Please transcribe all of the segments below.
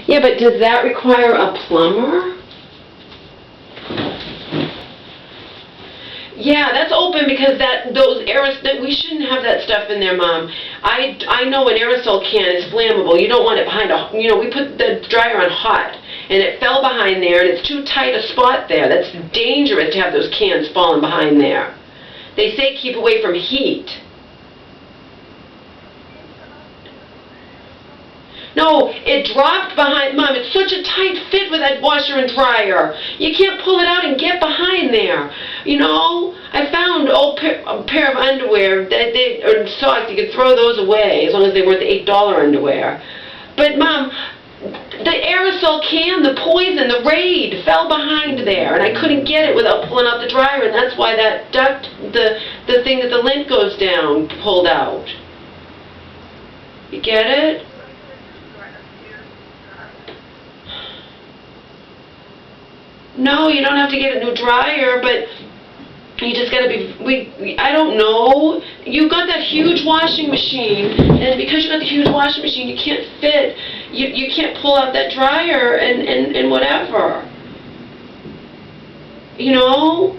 Yeah, but does that require a plumber? Yeah, that's open because we shouldn't have that stuff in there, Mom. I know an aerosol can is flammable. You don't want it behind we put the dryer on hot, and it fell behind there, and it's too tight a spot there. That's dangerous to have those cans falling behind there. They say keep away from heat. No, it dropped behind, Mom, it's such a tight fit with that washer and dryer. You can't pull it out and get behind there. I found a pair of underwear or socks, you could throw those away as long as they weren't the $8 underwear. But, Mom, the aerosol can, the poison, the Raid fell behind there, and I couldn't get it without pulling out the dryer, and that's why that duct, the thing that the lint goes down, pulled out. You get it? No, you don't have to get a new dryer, but you just got to I don't know. You got that huge washing machine, and because you got the huge washing machine, you can't fit. You can't pull out that dryer and whatever. No,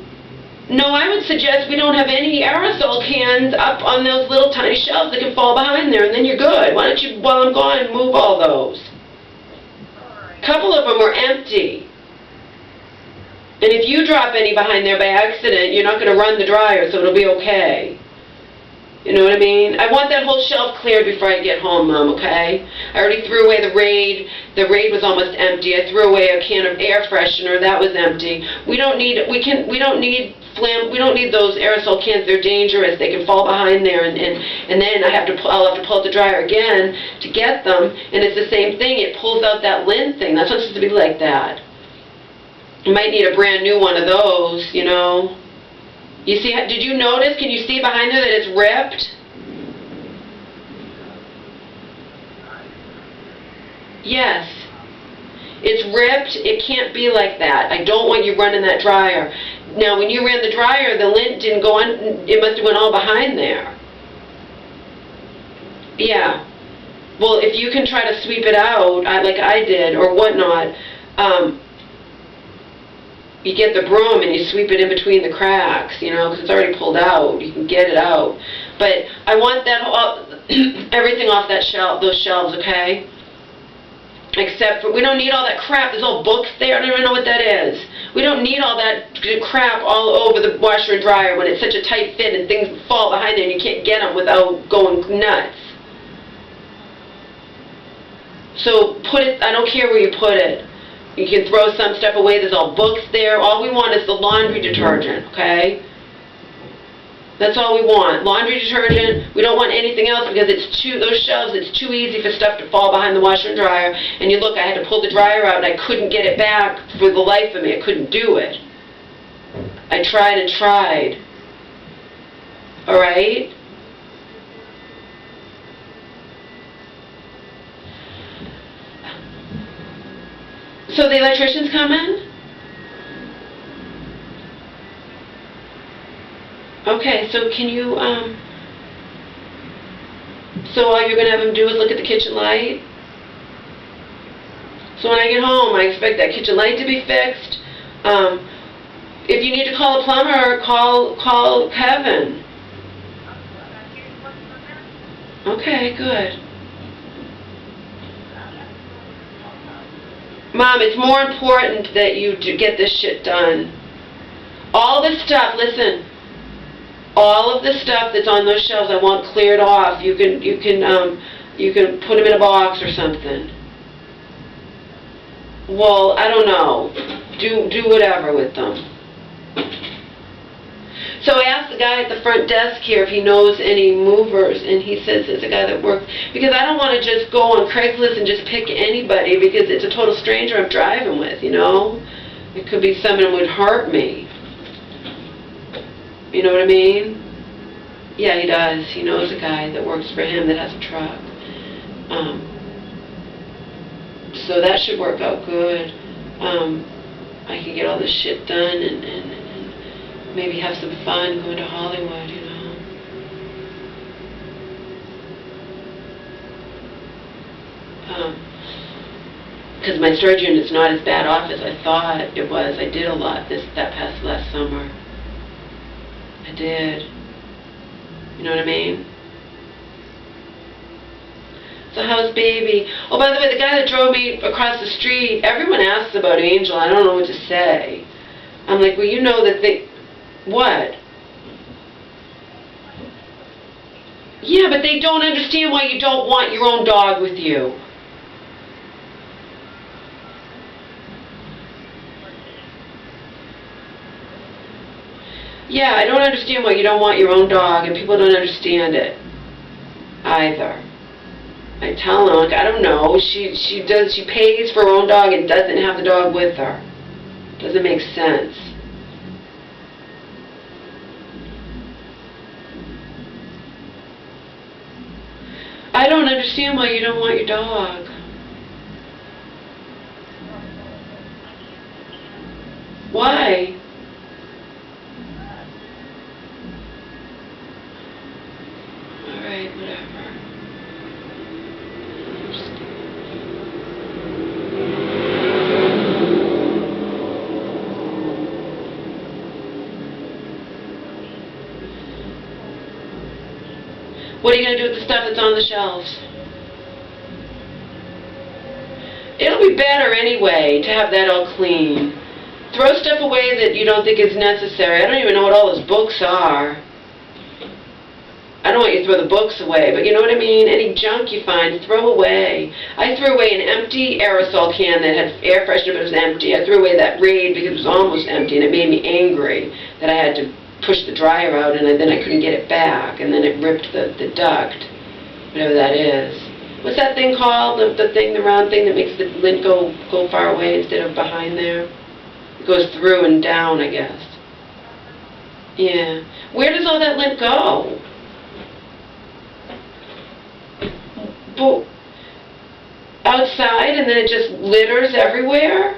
I would suggest we don't have any aerosol cans up on those little tiny shelves that can fall behind there, and then you're good. Why don't you, while I'm gone, move all those? A couple of them are empty. And if you drop any behind there by accident, you're not going to run the dryer, so it'll be okay. You know what I mean? I want that whole shelf cleared before I get home, Mom, okay? I already threw away the Raid. The Raid was almost empty. I threw away a can of air freshener. That was empty. We don't need those aerosol cans. They're dangerous. They can fall behind there, and then I'll have to pull out the dryer again to get them. And it's the same thing. It pulls out that lint thing. That's not supposed to be like that. You might need a brand new one of those, You see, did you notice, can you see behind there that it's ripped? Yes. It's ripped. It can't be like that. I don't want you running that dryer. Now, when you ran the dryer, the lint didn't go on, it must have went all behind there. Yeah. Well, if you can try to sweep it out, like I did, or whatnot, you get the broom and you sweep it in between the cracks, because it's already pulled out. You can get it out. But I want that everything off those shelves, okay? Except for, we don't need all that crap. There's all books there. I don't even know what that is. We don't need all that crap all over the washer and dryer when it's such a tight fit and things fall behind there and you can't get them without going nuts. So I don't care where you put it. You can throw some stuff away. There's all books there. All we want is the laundry detergent, okay? That's all we want. Laundry detergent. We don't want anything else because those shelves, it's too easy for stuff to fall behind the washer and dryer. And you look, I had to pull the dryer out and I couldn't get it back for the life of me. I couldn't do it. I tried and tried. All right? So the electrician's coming? Okay, so can you, so all you're going to have him do is look at the kitchen light? So when I get home, I expect that kitchen light to be fixed. If you need to call a plumber, call Kevin. Okay, good. Mom, it's more important that you get this shit done. All this stuff, listen, all of the stuff that's on those shelves I want cleared off. You can put them in a box or something. Well, I don't know. Do whatever with them. So I asked the guy at the front desk here if he knows any movers, and he says it's a guy that works, because I don't want to just go on Craigslist and just pick anybody, because it's a total stranger I'm driving with, It could be someone who would hurt me. You know what I mean? Yeah, he does. He knows a guy that works for him that has a truck. So that should work out good. I can get all this shit done and maybe have some fun going to Hollywood, because my storage unit's not as bad off as I thought it was. I did a lot that past last summer. I did. You know what I mean? It's a house baby. Oh, by the way, the guy that drove me across the street, everyone asks about Angel. I don't know what to say. I'm like, well, you know that they... What? Yeah, but they don't understand why you don't want your own dog with you. Yeah, I don't understand why you don't want your own dog, and people don't understand it either. I tell them, like, I don't know, she pays for her own dog and doesn't have the dog with her. Doesn't make sense. I don't understand why you don't want your dog. Why? Alright, whatever. What are you going to do with the stuff that's on the shelves? It'll be better anyway to have that all clean. Throw stuff away that you don't think is necessary. I don't even know what all those books are. I don't want you to throw the books away, but you know what I mean? Any junk you find, throw away. I threw away an empty aerosol can that had air freshener, but it was empty. I threw away that Raid because it was almost empty, and it made me angry that I had to push the dryer out, and then I couldn't get it back, and then it ripped the duct, whatever that is. What's that thing called? The round thing that makes the lint go far away instead of behind there? It goes through and down, I guess. Yeah. Where does all that lint go? Outside, and then it just litters everywhere?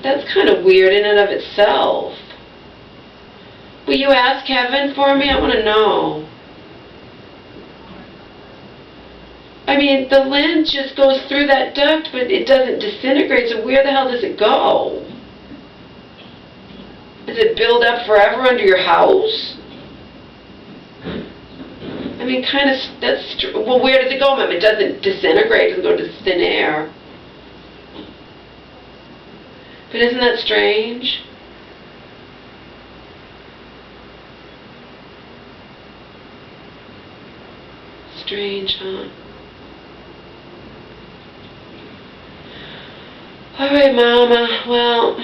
That's kind of weird in and of itself. Will you ask Kevin for me? I want to know. I mean, the lint just goes through that duct, but it doesn't disintegrate, so where the hell does it go? Does it build up forever under your house? I mean, kind of, well, where does it go, Mom? It doesn't disintegrate, it doesn't go to thin air. But isn't that strange? Strange, huh? All right, Mama. Well,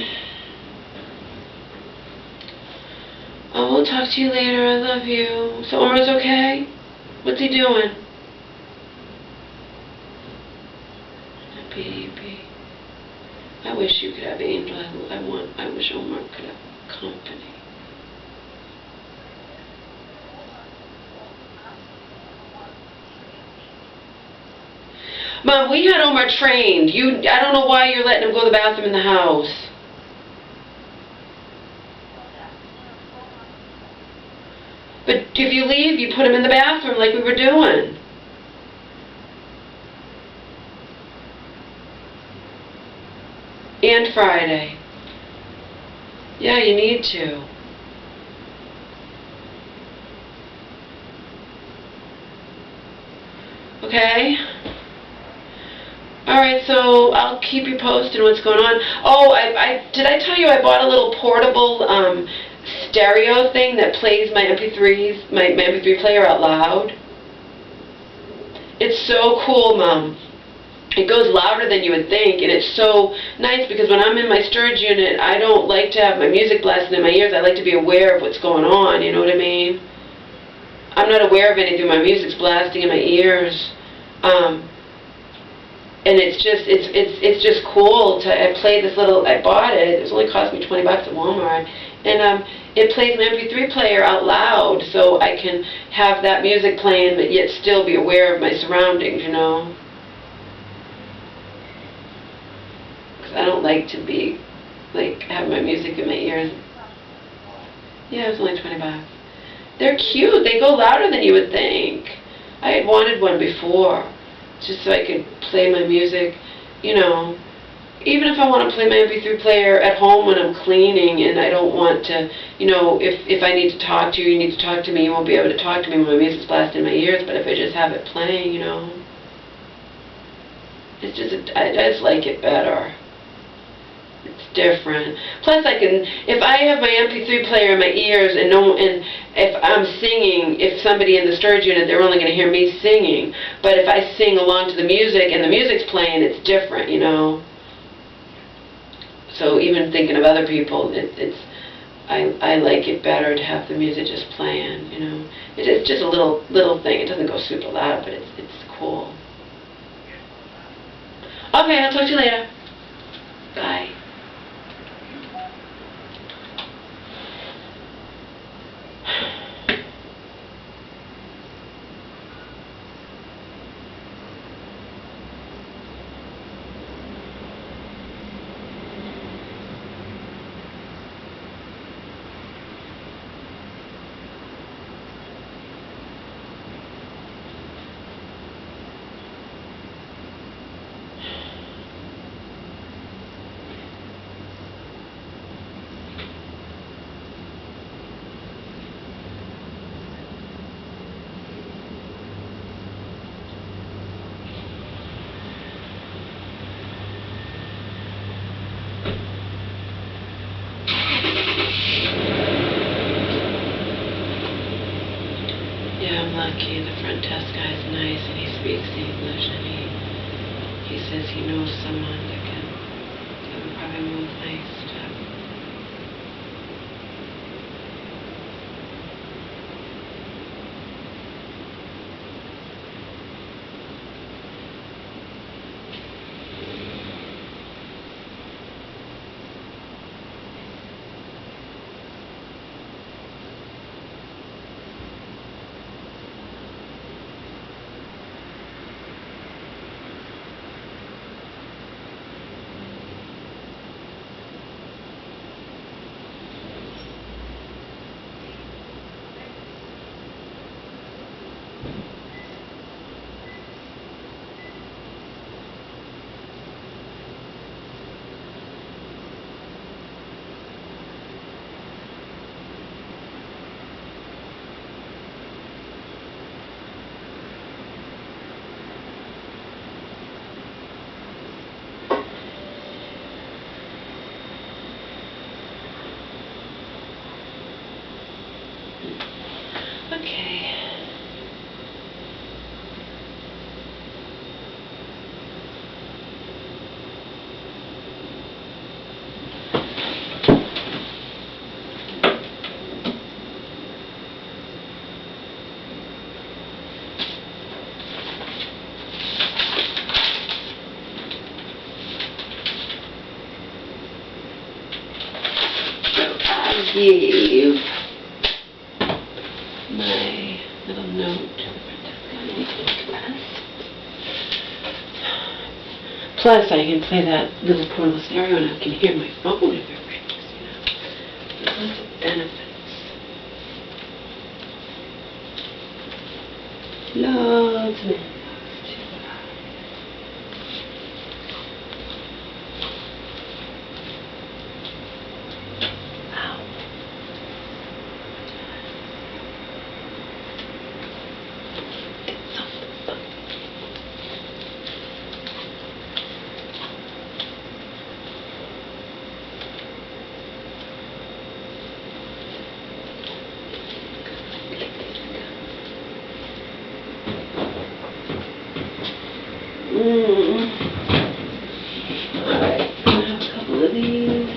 I will talk to you later. I love you. So Omar's okay? What's he doing? Baby. I wish you could have Angel. I wish Omar could have company. Mom, we had Omar trained. I don't know why you're letting him go to the bathroom in the house. But if you leave, you put him in the bathroom like we were doing. And Friday. Yeah, you need to. Okay? Alright, so I'll keep you posted what's going on. Oh, did I tell you I bought a little portable stereo thing that plays my MP3s, my MP3 player out loud? It's so cool, Mom. It goes louder than you would think, and it's so nice because when I'm in my storage unit, I don't like to have my music blasting in my ears. I like to be aware of what's going on, you know what I mean? I'm not aware of anything. My music's blasting in my ears. And it's just cool to, I play this little, I bought it, it was only cost me $20 at Walmart, and it plays my MP3 player out loud so I can have that music playing but yet still be aware of my surroundings, you know? Because I don't like to be, like, have my music in my ears. Yeah, it was only $20. They're cute, they go louder than you would think. I had wanted one before. just so I can play my music, you know. Even if I want to play my MP3 player at home when I'm cleaning and I don't want to, you know, if I need to talk to you, you need to talk to me, you won't be able to talk to me when my music's blasting in my ears, but if I just have it playing, you know, it's just, I just like it better. It's different. Plus I can, if I have my MP3 player in my ears and if I'm singing, if somebody in the storage unit, they're only going to hear me singing, but if I sing along to the music and the music's playing, it's different, you know. So even thinking of other people, I like it better to have the music just playing, you know. It's just a little thing. It doesn't go super loud, but it's cool. Okay, I'll talk to you later. Bye. I'm lucky. The front desk guy's nice and he speaks English and he says he knows someone that would probably move my stuff. Okay. I gave my little note to the front desk guy. Plus, I can play that little portable stereo and I can hear my phone if it rings, you know. There's lots of benefits. Lots of benefits. Alright, I have a couple of these.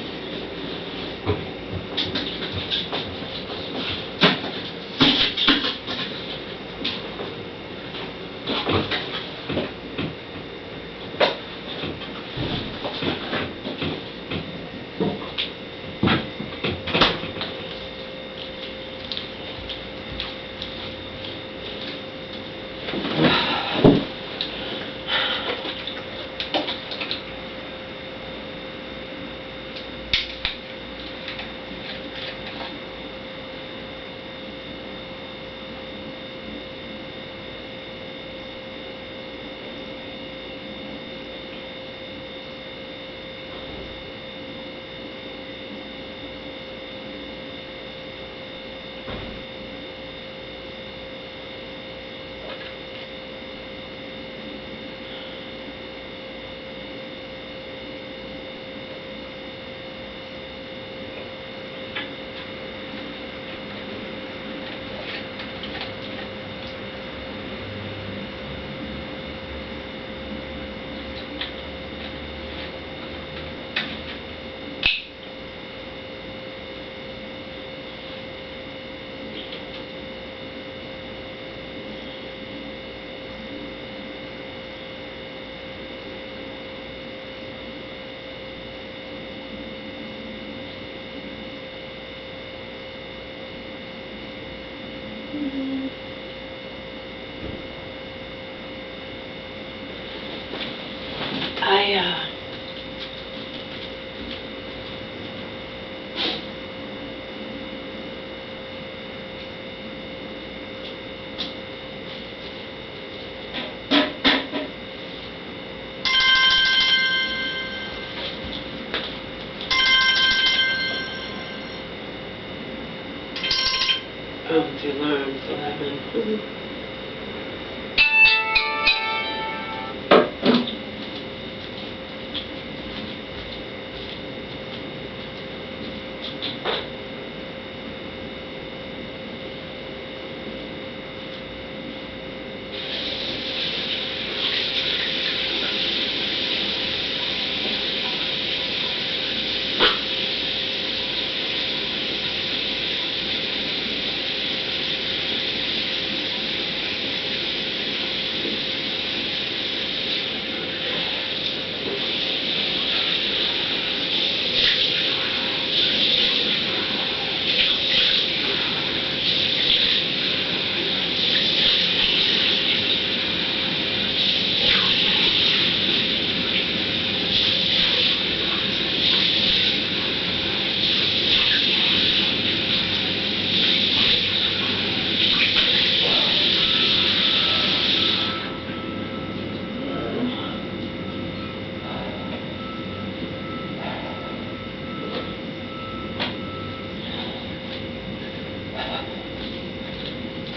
Oh, the alarm's 11.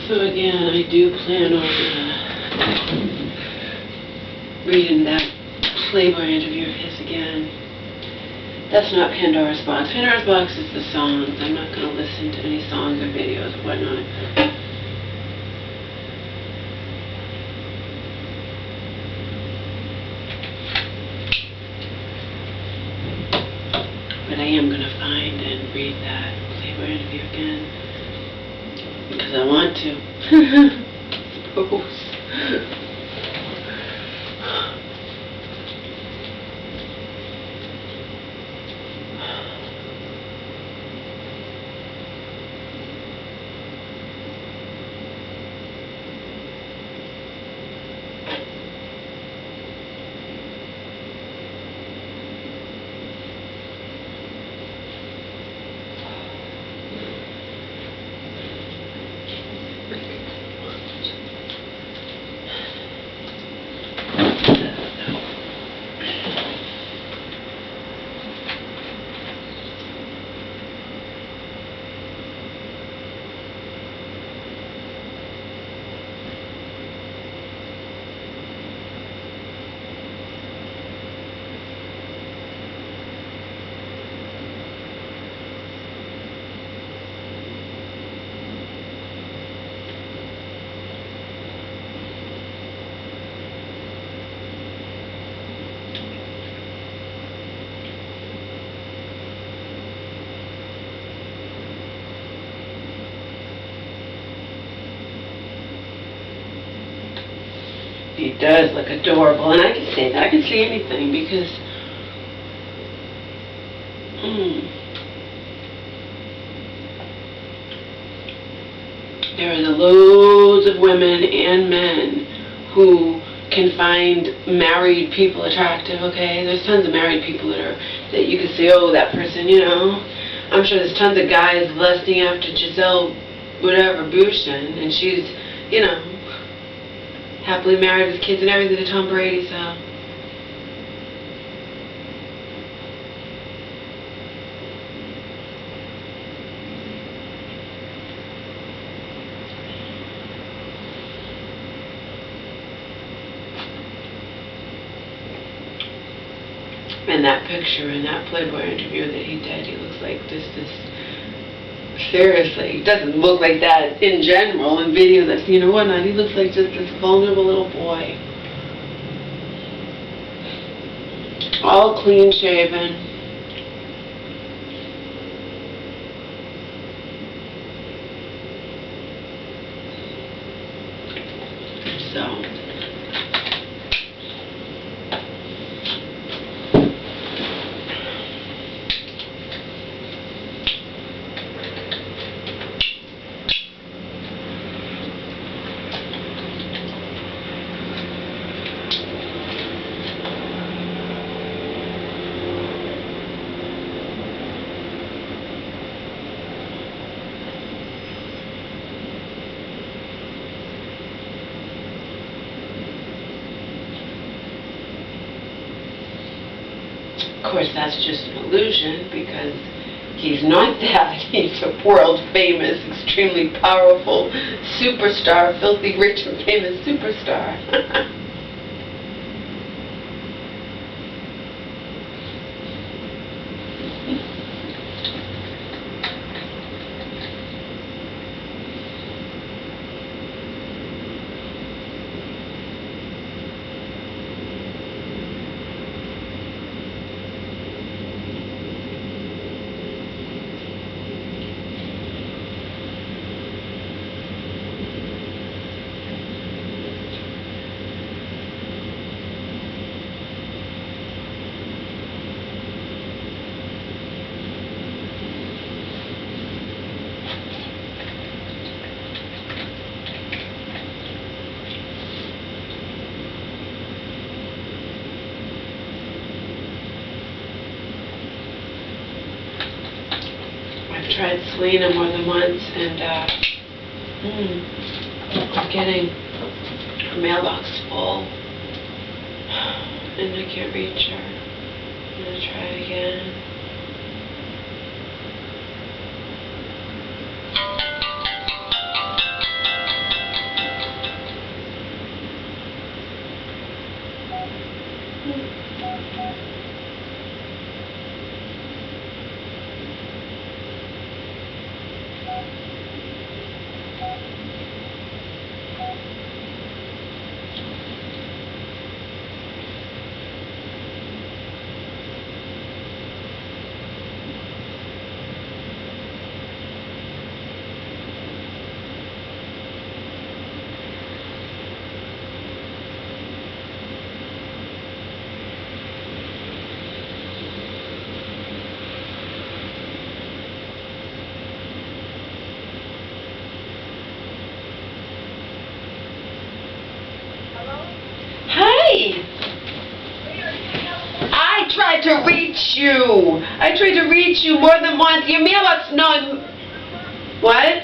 So again, I do plan on reading that Playboy interview of his again. That's not Pandora's Box. Pandora's Box is the songs. I'm not going to listen to any songs or videos or whatnot. But I am going to find and read that Playboy interview again. Because I want to. Suppose. He does look adorable, and I can say that. I can see anything because there are loads of women and men who can find married people attractive, okay? There's tons of married people that you can say, oh, that person, you know. I'm sure there's tons of guys lusting after Giselle, whatever, Bouchen, and she's, you know, happily married with kids and everything to Tom Brady, so. And that picture in that Playboy interview that he did, he looks like this seriously, he doesn't look like that in general in videos I've seen or whatnot. He looks like just this vulnerable little boy. All clean shaven. So. Of course, that's just an illusion, because he's not that. He's a world-famous, extremely powerful superstar, filthy rich and famous superstar. I've tried Selena more than once, and I'm getting her mailbox full, and I can't reach her. I'm going to try it again. I tried to reach you. I tried to reach you more than once. Your mailbox, no. What?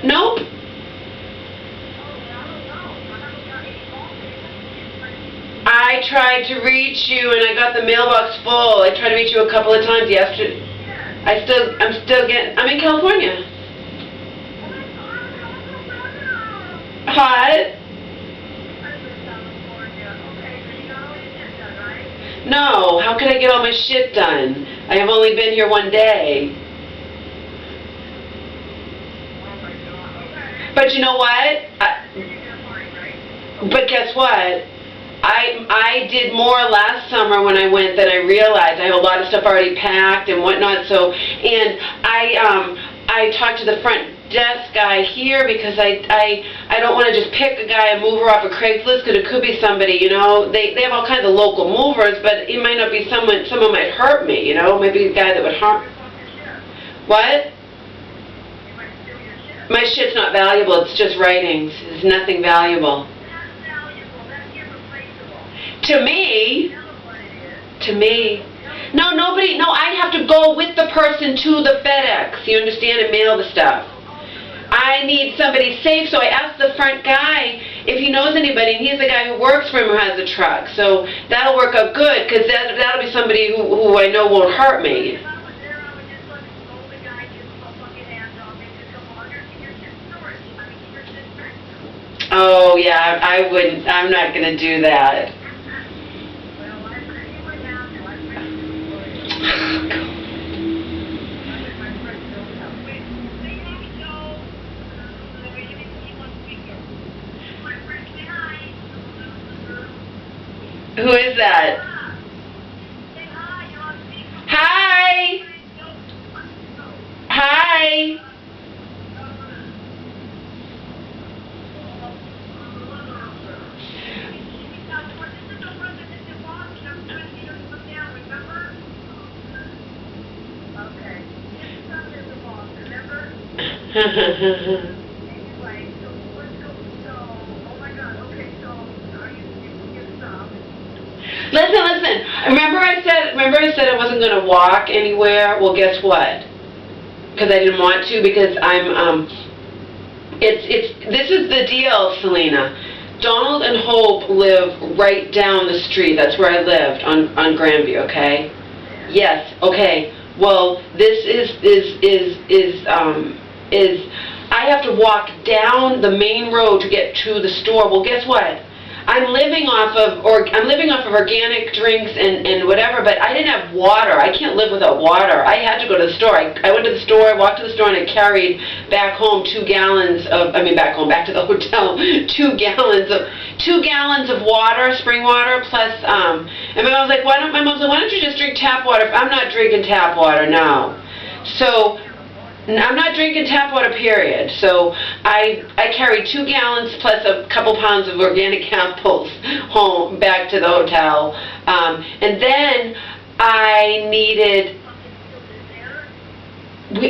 Nope. I tried to reach you and I got the mailbox full. I tried to reach you a couple of times yesterday. I'm in California. Hot? No, how can I get all my shit done? I have only been here one day. But you know what? But guess what? I did more last summer when I went than I realized. I have a lot of stuff already packed and whatnot. So, and I talked to the front desk guy here because I don't want to just pick a guy and move her off of Craigslist, because it could be somebody, you know. They have all kinds of local movers, but it might not be someone might hurt me, you know. Maybe a guy that would harm. What? My shit's not valuable. It's just writings. It's nothing valuable. To me. To me. No, nobody. No, I have to go with the person to the FedEx. You understand? And mail the stuff. I need somebody safe, so I asked the front guy if he knows anybody, and he's the guy who works for him who has a truck. So that'll work out good, because that'll be somebody who I know won't hurt me. Oh, yeah, I wouldn't. I'm not going to do that. Who is that? Hi! Hi! Listen. Remember I said I wasn't going to walk anywhere? Well, guess what? Because I didn't want to, because I'm, this is the deal, Selena. Donald and Hope live right down the street. That's where I lived on Grandview. Okay. Yes. Okay. Well, this is I have to walk down the main road to get to the store. Well, guess what? I'm living off of organic drinks and whatever, but I didn't have water. I can't live without water. I had to go to the store. I went to the store, I walked to the store, and I carried back home back to the hotel, 2 gallons of water, spring water, plus and my mom's like, why don't you just drink tap water? I'm not drinking tap water now. So I'm not drinking tap water, period. So I carried 2 gallons plus a couple pounds of organic apples home back to the hotel. And then I needed...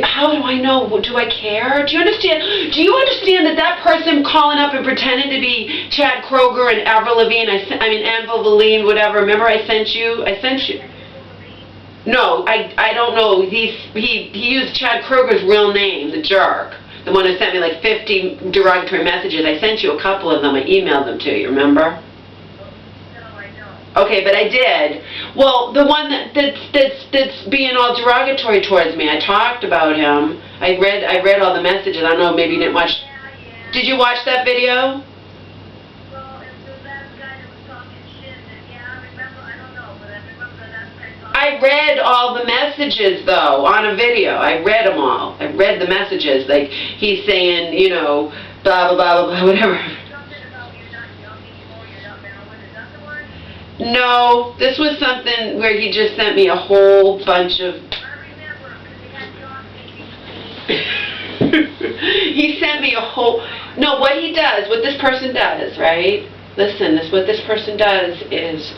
How do I know? Do I care? Do you understand that person calling up and pretending to be Chad Kroger and Avril Lavigne, whatever, remember I sent you? No, I don't know. He used Chad Kroger's real name, the jerk. The one who sent me like 50 derogatory messages. I sent you a couple of them. I emailed them to you, remember? No, I don't. Okay, but I did. Well, the one that's being all derogatory towards me, I talked about him. I read all the messages. I don't know, maybe you didn't watch. Yeah. Did you watch that video? Well, it was that guy that was talking shit, and yeah, I remember, I don't know, but I remember that guy talking. I read all the messages, though, on a video. I read them all. I read the messages. Like, he's saying, blah, blah, blah, blah, whatever. Something about you're not young anymore, you're not Marilyn, is that the one? No, this was something where he just sent me a whole bunch of... I remember, because he had John baby. He sent me a whole... No, what this person does, right? Listen, what this person does is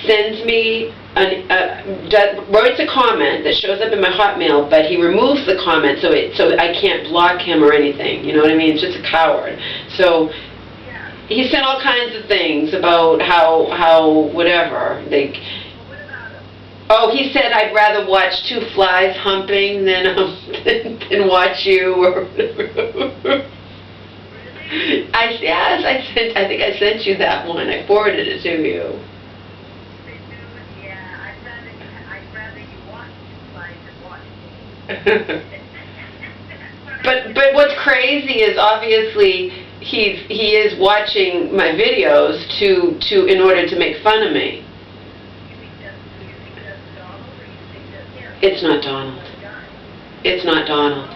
sends me, writes a comment that shows up in my Hotmail, but he removes the comment so I can't block him or anything. You know what I mean? It's just a coward. So he said all kinds of things about how whatever. What about him? Oh, he said I'd rather watch 2 flies humping than watch you or whatever. I think I sent you that one. I forwarded it to you. Yeah, I'd rather you watch 2 flies than watch me. But what's crazy is obviously he is watching my videos in order to make fun of me. Do you think that's Donald, or you think that's him? It's not Donald. It's not Donald. Oh,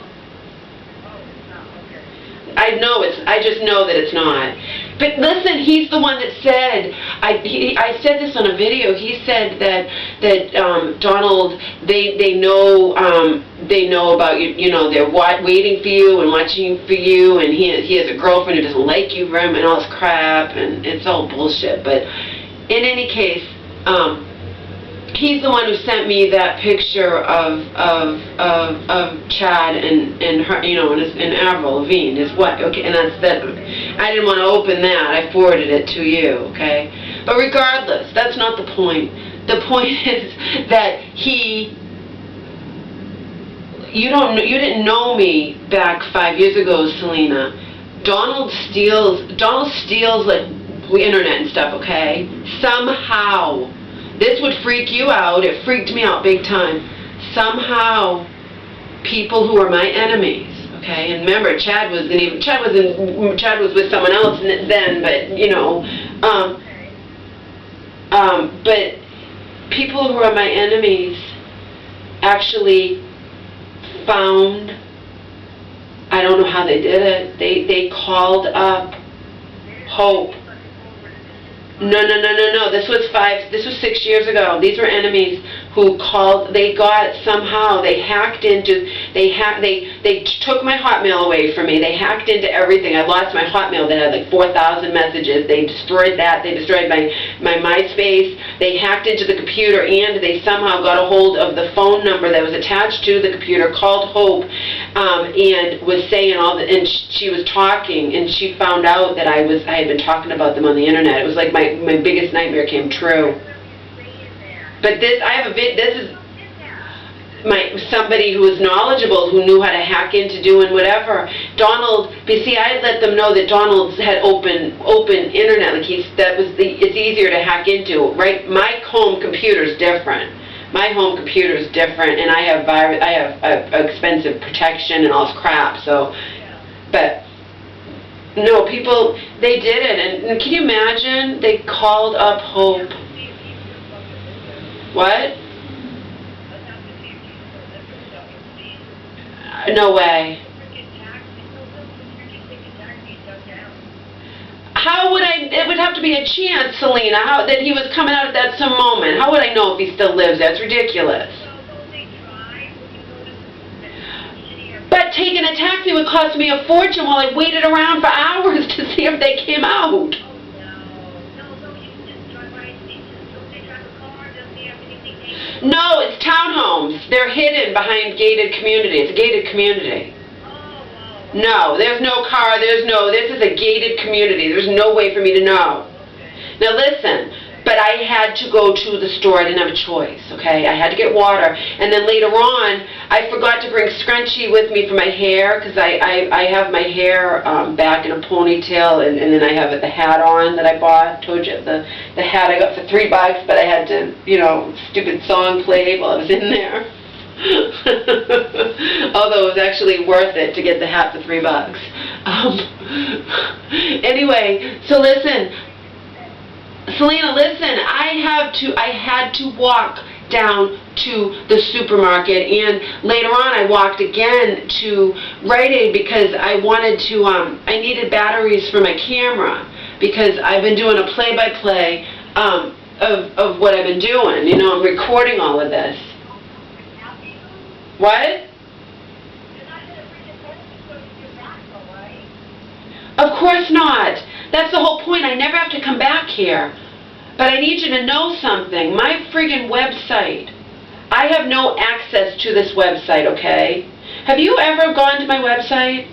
it's not, okay. I just know that it's not. But listen, he's the one that said, I said this on a video, he said that Donald, they know about you, they're waiting for you and watching for you, and he has a girlfriend who doesn't like you very much, and all this crap, and it's all bullshit. But in any case, he's the one who sent me that picture of Chad and her, and Avril Lavigne, his wife. Okay, and that's that. I didn't want to open that. I forwarded it to you. Okay, but regardless, that's not the point. The point is that you didn't know me back 5 years ago, Selena. Donald steals like the internet and stuff. Okay, somehow. This would freak you out. It freaked me out big time. Somehow, people who are my enemies, okay? And remember, Chad was with someone else then, but but people who are my enemies actually found. I don't know how they did it. They called up Hope. No. This was 6 years ago. These were enemies who called. They took my Hotmail away from me. They hacked into everything. I lost my Hotmail that had like 4,000 messages. They destroyed that. They destroyed my MySpace. They hacked into the computer, and they somehow got a hold of the phone number that was attached to the computer, called Hope, and was saying and she was talking, and she found out that I had been talking about them on the internet. It was like my biggest nightmare came true. But this somebody who was knowledgeable, who knew how to hack into doing whatever. Donald, but see, I let them know that Donald had open internet, like it's easier to hack into, right? My home computer's different. My home computer is different, and I have expensive protection and all this crap. So, but no, people, they did it, and can you imagine? They called up Hope. What? No way. How would I, it would have to be a chance, Selena, that he was coming out at that some moment. How would I know if he still lives? That's ridiculous. But taking a taxi would cost me a fortune while I waited around for hours to see if they came out. No, it's townhomes. They're hidden behind gated community. It's a gated community. No, there's no car, this is a gated community. There's no way for me to know. Now listen, but I had to go to the store. I didn't have a choice, okay? I had to get water. And then later on, I forgot to bring scrunchie with me for my hair, because I have my hair back in a ponytail, and then I have the hat on that I bought. Told you, the hat I got for $3, but I had to, stupid song played while I was in there. Although it was actually worth it to get the hat for $3. Anyway, so listen, Selena, listen. I had to walk down to the supermarket, and later on I walked again to Rite Aid because I wanted to. I needed batteries for my camera because I've been doing a play-by-play of what I've been doing. I'm recording all of this. What? Of course not. That's the whole point. I never have to come back here. But I need you to know something. My friggin' website. I have no access to this website, okay? Have you ever gone to my website?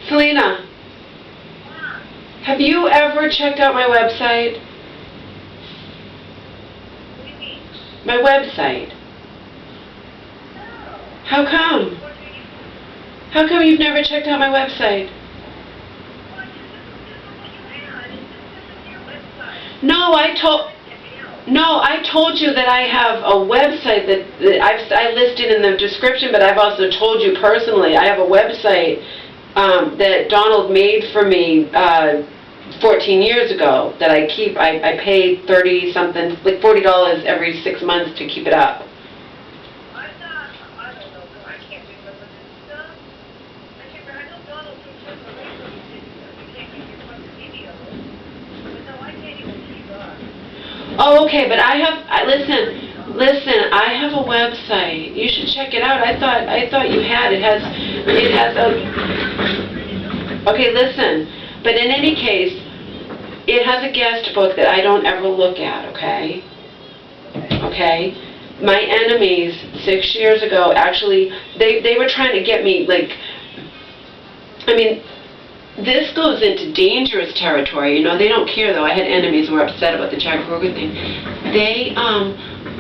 Selena, have you ever checked out my website? My website. How come? How come you've never checked out my website? No, I told you that I have a website that I listed in the description, but I've also told you personally, I have a website that Donald made for me 14 years ago that I keep. I pay 30 something, like $40 every 6 months to keep it up. I don't know, I can't remember this stuff. I know Donald took some of the you can't get your fucking video. But no, I can't even keep up. Oh, okay, but listen, I have a website. You should check it out. I thought you had. It has a, okay, listen, but in any case, it has a guest book that I don't ever look at, okay? Okay? My enemies 6 years ago, actually, they were trying to get me, like, I mean, this goes into dangerous territory. They don't care, though. I had enemies who were upset about the Jack Ruger thing. They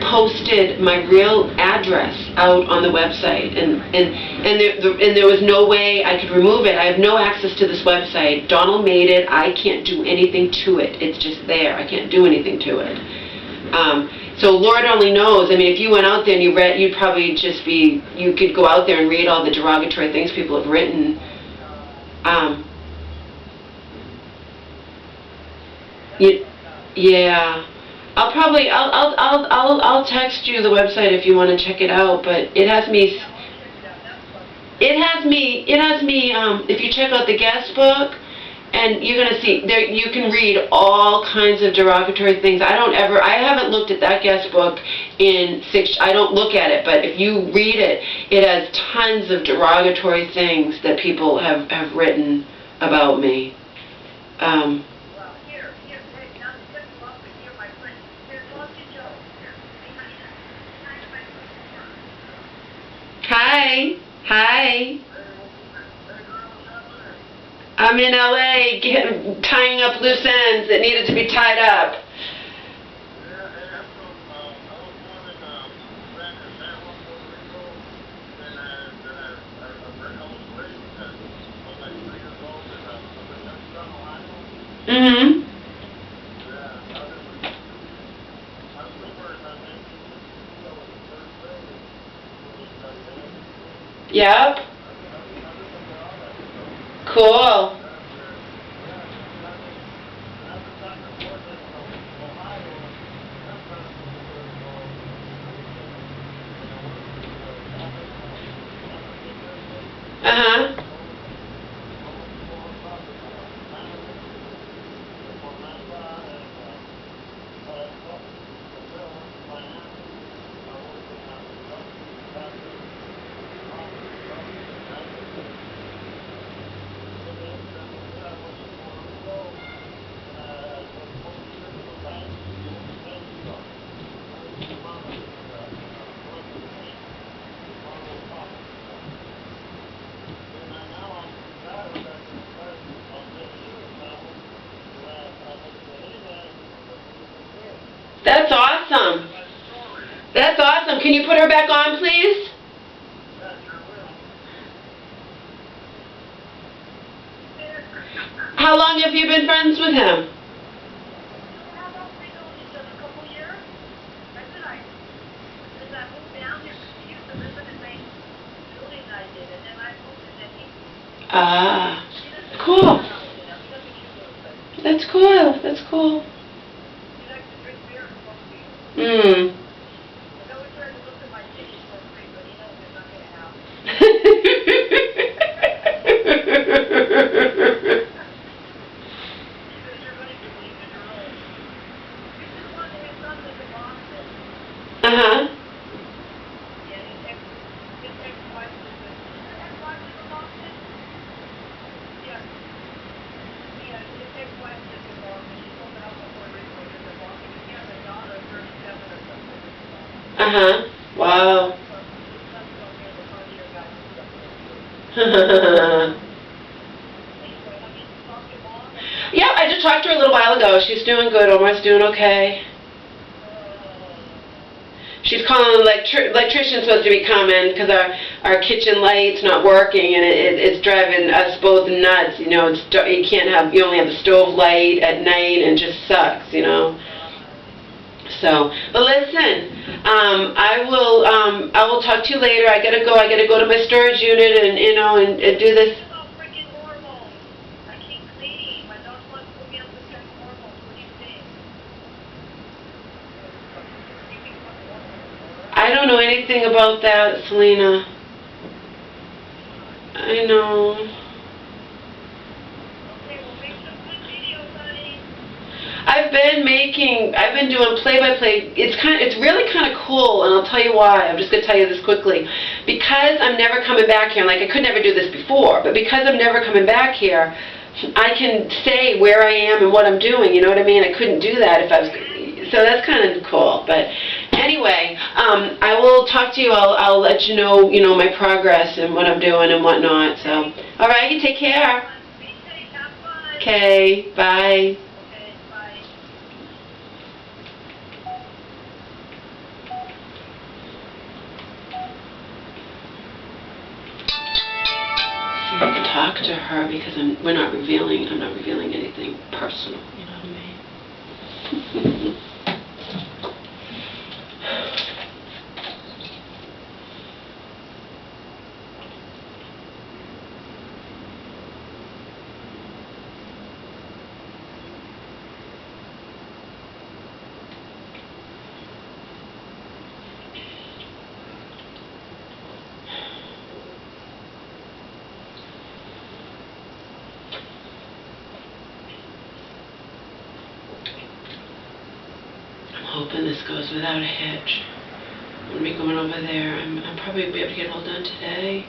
posted my real address out on the website, and there was no way I could remove it. I have no access to this website. Donald made it. I can't do anything to it. It's just there. I can't do anything to it. So Lord only knows. I mean, if you went out there and you read, you'd probably just be, you could go out there and read all the derogatory things people have written. Yeah. I'll text you the website if you want to check it out, but it has me, if you check out the guest book, And you're going to see, there you can read all kinds of derogatory things. I haven't looked at that guest book in I don't look at it, but if you read it, it has tons of derogatory things that people have written about me. Well, here, hey, now to cut you off, but here, my friend, here, talk to Joe. Here, say hi to my friend. Hi. Hi. I'm in LA tying up loose ends that needed to be tied up. Mm-hmm. Yep. Cool. Uh-huh. That's awesome. That's awesome. Can you put her back on, please? How long have you been friends with him? How long we known each other? A couple years? Since I moved down here, he used to live in the same building I did, and then I moved and then he moved. Ah, He doesn't cool. he doesn't shoot those things. That's cool. That's cool. He likes to drink beer and smoke weed. Hmm. He's always trying to look at my titties for free, but he knows it's not going to happen. Because you're going to believe in your own. You just want to have something in Boston. Uh-huh. Yeah, his ex-wife lives in... His ex-wife lives in Boston? Yeah. Yeah, his ex-wife lives in Boston. She sold the house on Puerto Rico, lives in Boston. He has a daughter, 37 or something. Uh-huh. Wow. His son's going to be the cardiac guy and stuff. Anyway, I mean, you talk to mom and... Yeah, I just talked to her a little while ago. She's doing good. Omar's doing okay. She's calling electrician's supposed to be coming because our kitchen light's not working and it's driving us both nuts. You know, you only have the stove light at night and it just sucks. You know. So, but listen, I will talk to you later. I gotta go to my storage unit and and do this. It's all freaking hormones. I keep cleaning. My dog wants to put me on this kind of hormones. What do you think? I don't know anything about that, Selena. I know. Okay, well, make some good videos, honey. I've been doing play-by-play. It's really kind of cool, and I'll tell you why. I'm just going to tell you this quickly. Because I'm never coming back here, and like I could never do this before, but because I'm never coming back here, I can say where I am and what I'm doing, you know what I mean? I couldn't do that if I was, so that's kind of cool. But anyway, I will talk to you. I'll let you know, my progress and what I'm doing and whatnot. So, all right, you take care. Be safe. Have fun. Okay, bye. Okay, bye. See if I can talk to her because I'm not revealing anything personal, you know what I mean? hoping this goes without a hitch. I'm going to be going over there. I'm probably be able to get it all done today.